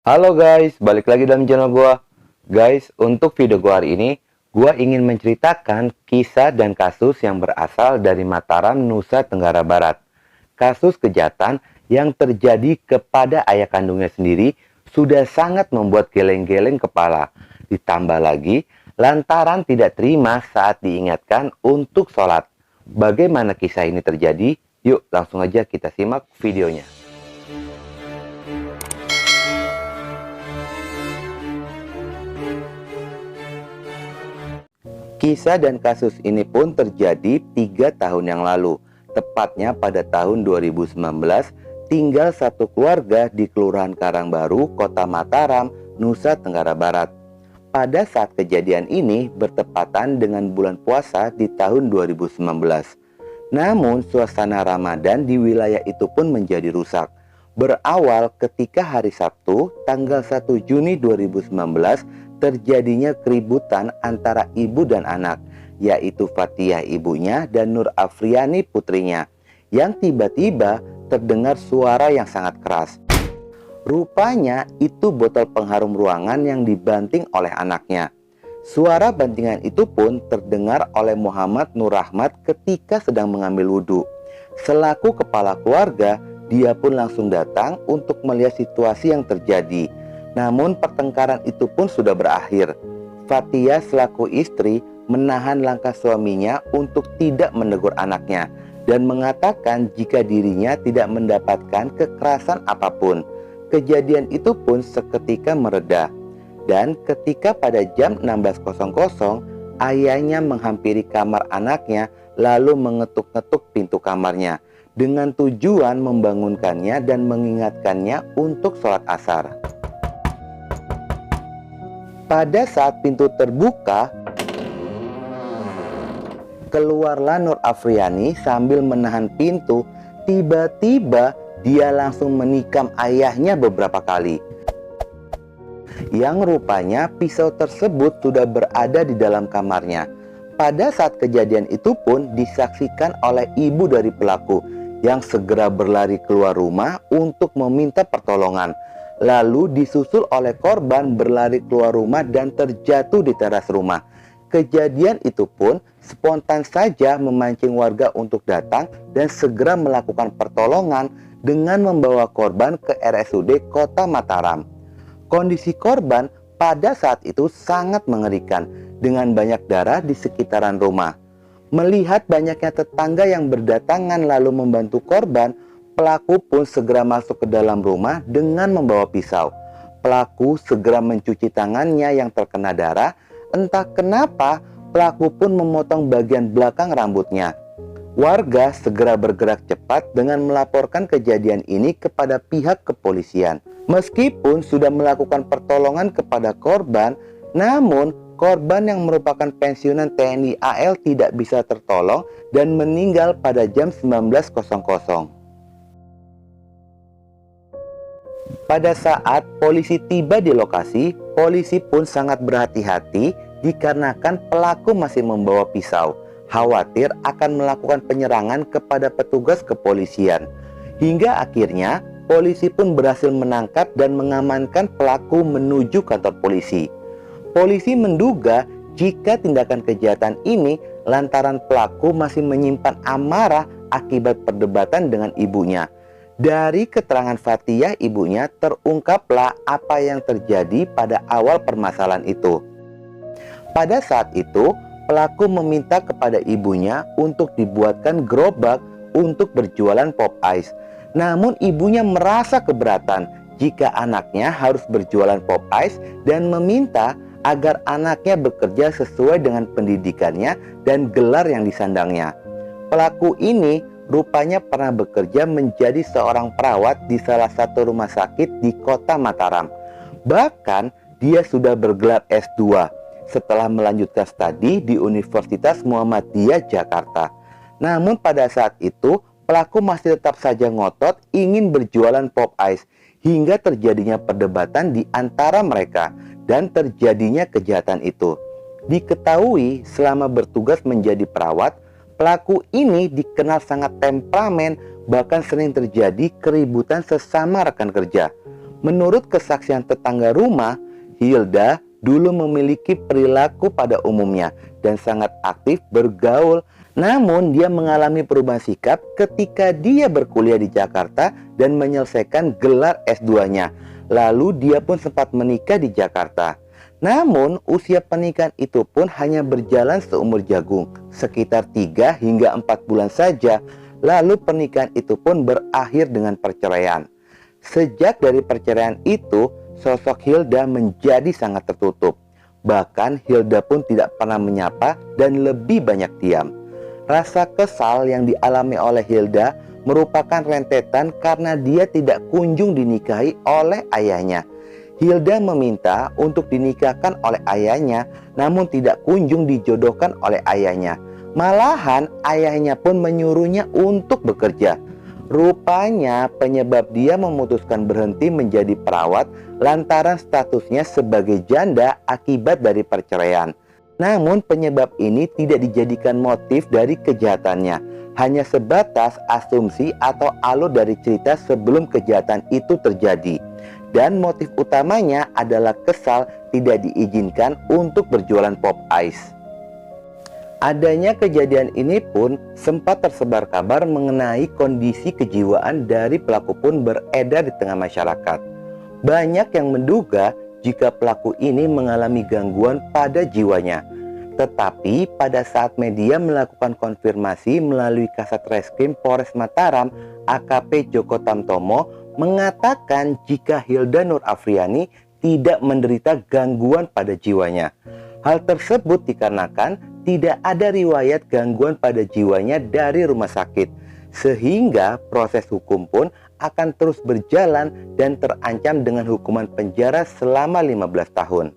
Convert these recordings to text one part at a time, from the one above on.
Halo guys, balik lagi dalam channel gua. Guys, untuk video gua hari ini, gua ingin menceritakan kisah dan kasus yang berasal dari Mataram, Nusa Tenggara Barat. Kasus kejahatan yang terjadi kepada ayah kandungnya sendiri sudah sangat membuat geleng-geleng kepala. Ditambah lagi, lantaran tidak terima saat diingatkan untuk sholat. Bagaimana kisah ini terjadi? Yuk langsung aja kita simak videonya. Kisah dan kasus ini pun terjadi 3 tahun yang lalu, tepatnya pada tahun 2019, tinggal satu keluarga di Kelurahan Karangbaru, Kota Mataram, Nusa Tenggara Barat. Pada saat kejadian ini bertepatan dengan bulan puasa di tahun 2019. Namun suasana Ramadan di wilayah itu pun menjadi rusak. Berawal ketika hari Sabtu tanggal 1 Juni 2019 terjadinya keributan antara ibu dan anak, yaitu Fatihah ibunya dan Nur Afriani putrinya, yang tiba-tiba terdengar suara yang sangat keras. Rupanya itu botol pengharum ruangan yang dibanting oleh anaknya. Suara bantingan itu pun terdengar oleh Muhammad Nur Rahmat ketika sedang mengambil wudhu. Selaku kepala keluarga, dia pun langsung datang untuk melihat situasi yang terjadi. Namun pertengkaran itu pun sudah berakhir. Fatihah selaku istri menahan langkah suaminya untuk tidak menegur anaknya dan mengatakan jika dirinya tidak mendapatkan kekerasan apapun. Kejadian itu pun seketika mereda. Dan ketika pada jam 16.00 ayahnya menghampiri kamar anaknya lalu mengetuk-ngetuk pintu kamarnya dengan tujuan membangunkannya dan mengingatkannya untuk sholat asar. Pada saat pintu terbuka, keluarlah Nur Afriani sambil menahan pintu. Tiba-tiba dia langsung menikam ayahnya beberapa kali. Yang rupanya pisau tersebut sudah berada di dalam kamarnya. Pada saat kejadian itu pun disaksikan oleh ibu dari pelaku yang segera berlari keluar rumah untuk meminta pertolongan. Lalu disusul oleh korban berlari keluar rumah dan terjatuh di teras rumah. Kejadian itu pun spontan saja memancing warga untuk datang dan segera melakukan pertolongan dengan membawa korban ke RSUD Kota Mataram. Kondisi korban pada saat itu sangat mengerikan dengan banyak darah di sekitaran rumah. Melihat banyaknya tetangga yang berdatangan lalu membantu korban, pelaku pun segera masuk ke dalam rumah dengan membawa pisau. Pelaku segera mencuci tangannya yang terkena darah. Entah kenapa pelaku pun memotong bagian belakang rambutnya. Warga segera bergerak cepat dengan melaporkan kejadian ini kepada pihak kepolisian. Meskipun sudah melakukan pertolongan kepada korban, namun korban yang merupakan pensiunan TNI AL tidak bisa tertolong dan meninggal pada jam 19.00. Pada saat polisi tiba di lokasi, polisi pun sangat berhati-hati dikarenakan pelaku masih membawa pisau, khawatir akan melakukan penyerangan kepada petugas kepolisian. Hingga akhirnya polisi pun berhasil menangkap dan mengamankan pelaku menuju kantor polisi. Polisi menduga jika tindakan kejahatan ini lantaran pelaku masih menyimpan amarah akibat perdebatan dengan ibunya. Dari keterangan Fatihah ibunya terungkaplah apa yang terjadi pada awal permasalahan itu. Pada saat itu, pelaku meminta kepada ibunya untuk dibuatkan gerobak untuk berjualan pop ice. Namun ibunya merasa keberatan jika anaknya harus berjualan pop ice dan meminta agar anaknya bekerja sesuai dengan pendidikannya dan gelar yang disandangnya. Pelaku ini rupanya pernah bekerja menjadi seorang perawat di salah satu rumah sakit di Kota Mataram. Bahkan dia sudah bergelar S2 setelah melanjutkan studi di Universitas Muhammadiyah Jakarta. Namun pada saat itu pelaku masih tetap saja ngotot ingin berjualan pop ice hingga terjadinya perdebatan di antara mereka dan terjadinya kejahatan itu. Diketahui selama bertugas menjadi perawat, pelaku ini dikenal sangat temperamen, bahkan sering terjadi keributan sesama rekan kerja. Menurut kesaksian tetangga rumah, Hilda dulu memiliki perilaku pada umumnya dan sangat aktif bergaul. Namun dia mengalami perubahan sikap ketika dia berkuliah di Jakarta dan menyelesaikan gelar S2-nya. Lalu dia pun sempat menikah di Jakarta. Namun usia pernikahan itu pun hanya berjalan seumur jagung, sekitar 3 hingga 4 bulan saja. Lalu pernikahan itu pun berakhir dengan perceraian. Sejak dari perceraian itu, sosok Hilda menjadi sangat tertutup. Bahkan Hilda pun tidak pernah menyapa dan lebih banyak diam. Rasa kesal yang dialami oleh Hilda merupakan rentetan karena dia tidak kunjung dinikahi oleh ayahnya. Hilda meminta untuk dinikahkan oleh ayahnya, namun tidak kunjung dijodohkan oleh ayahnya. Malahan ayahnya pun menyuruhnya untuk bekerja. Rupanya penyebab dia memutuskan berhenti menjadi perawat lantaran statusnya sebagai janda akibat dari perceraian. Namun penyebab ini tidak dijadikan motif dari kejahatannya, hanya sebatas asumsi atau alur dari cerita sebelum kejahatan itu terjadi. Dan motif utamanya adalah kesal tidak diizinkan untuk berjualan pop ice. Adanya kejadian ini pun sempat tersebar kabar mengenai kondisi kejiwaan dari pelaku pun beredar di tengah masyarakat. Banyak yang menduga jika pelaku ini mengalami gangguan pada jiwanya. Tetapi pada saat media melakukan konfirmasi melalui Kasat Reskrim Polres Mataram, AKP Joko Tamtomo mengatakan jika Hilda Nur Afriani tidak menderita gangguan pada jiwanya. Hal tersebut dikarenakan tidak ada riwayat gangguan pada jiwanya dari rumah sakit, sehingga proses hukum pun akan terus berjalan dan terancam dengan hukuman penjara selama 15 tahun.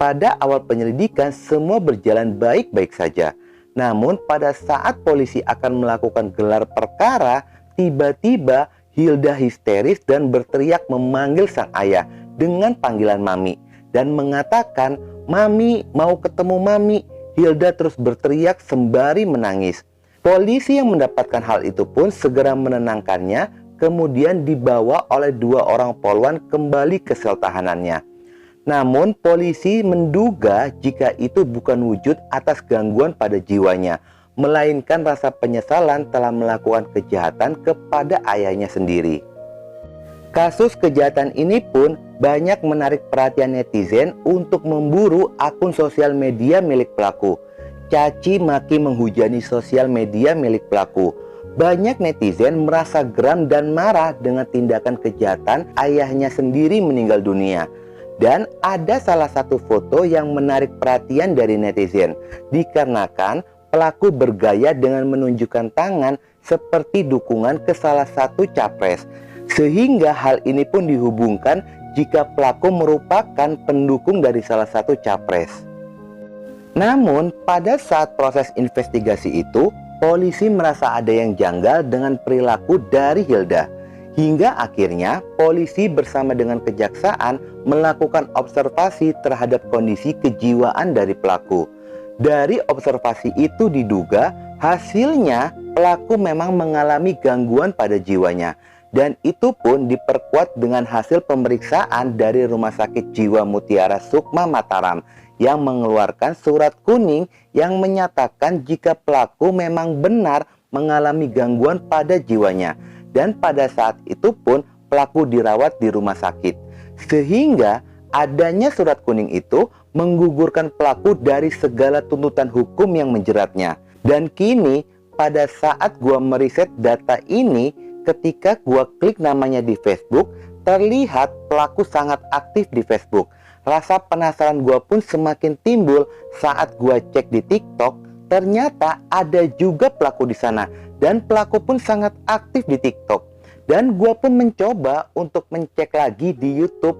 Pada awal penyelidikan semua berjalan baik-baik saja. Namun pada saat polisi akan melakukan gelar perkara, tiba-tiba Hilda histeris dan berteriak memanggil sang ayah dengan panggilan Mami dan mengatakan, "Mami, mau ketemu Mami." Hilda terus berteriak sembari menangis. Polisi yang mendapatkan hal itu pun segera menenangkannya, kemudian dibawa oleh 2 orang poluan kembali ke sel tahanannya. Namun polisi menduga jika itu bukan wujud atas gangguan pada jiwanya, melainkan rasa penyesalan telah melakukan kejahatan kepada ayahnya sendiri. Kasus kejahatan ini pun banyak menarik perhatian netizen untuk memburu akun sosial media milik pelaku. Caci maki menghujani sosial media milik pelaku. Banyak netizen merasa geram dan marah dengan tindakan kejahatan ayahnya sendiri meninggal dunia. Dan ada salah satu foto yang menarik perhatian dari netizen, dikarenakan pelaku bergaya dengan menunjukkan tangan seperti dukungan ke salah satu capres. Sehingga hal ini pun dihubungkan jika pelaku merupakan pendukung dari salah satu capres. Namun pada saat proses investigasi itu, polisi merasa ada yang janggal dengan perilaku dari Hilda. Hingga akhirnya polisi bersama dengan kejaksaan melakukan observasi terhadap kondisi kejiwaan dari pelaku. Dari observasi itu diduga hasilnya pelaku memang mengalami gangguan pada jiwanya. Dan itu pun diperkuat dengan hasil pemeriksaan dari Rumah Sakit Jiwa Mutiara Sukma Mataram yang mengeluarkan surat kuning yang menyatakan jika pelaku memang benar mengalami gangguan pada jiwanya. Dan pada saat itu pun pelaku dirawat di rumah sakit. Sehingga adanya surat kuning itu menggugurkan pelaku dari segala tuntutan hukum yang menjeratnya. Dan kini pada saat gua meriset data ini, ketika gua klik namanya di Facebook, terlihat pelaku sangat aktif di Facebook. Rasa penasaran gua pun semakin timbul saat gua cek di TikTok. Ternyata ada juga pelaku di sana dan pelaku pun sangat aktif di TikTok. Dan gua pun mencoba untuk mencek lagi di YouTube.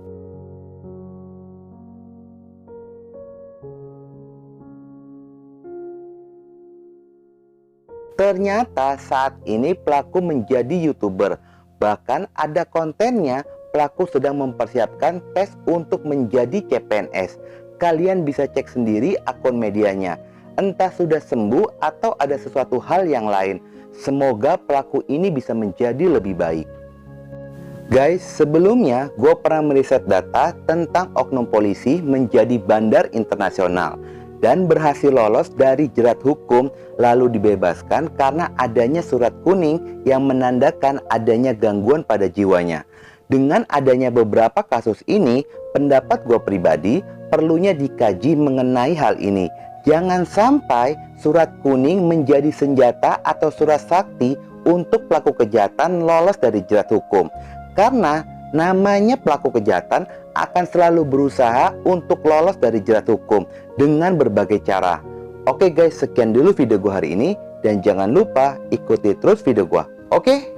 Ternyata saat ini pelaku menjadi YouTuber. Bahkan ada kontennya pelaku sedang mempersiapkan tes untuk menjadi CPNS. Kalian bisa cek sendiri akun medianya. Entah sudah sembuh atau ada sesuatu hal yang lain. Semoga pelaku ini bisa menjadi lebih baik. Guys, sebelumnya gue pernah meriset data tentang oknum polisi menjadi bandar internasional dan berhasil lolos dari jerat hukum lalu dibebaskan karena adanya surat kuning yang menandakan adanya gangguan pada jiwanya. Dengan adanya beberapa kasus ini, pendapat gue pribadi perlunya dikaji mengenai hal ini. Jangan sampai surat kuning menjadi senjata atau surat sakti untuk pelaku kejahatan lolos dari jerat hukum. Karena namanya pelaku kejahatan akan selalu berusaha untuk lolos dari jerat hukum dengan berbagai cara. Oke guys, sekian dulu video gue hari ini. Dan jangan lupa ikuti terus video gue. Oke?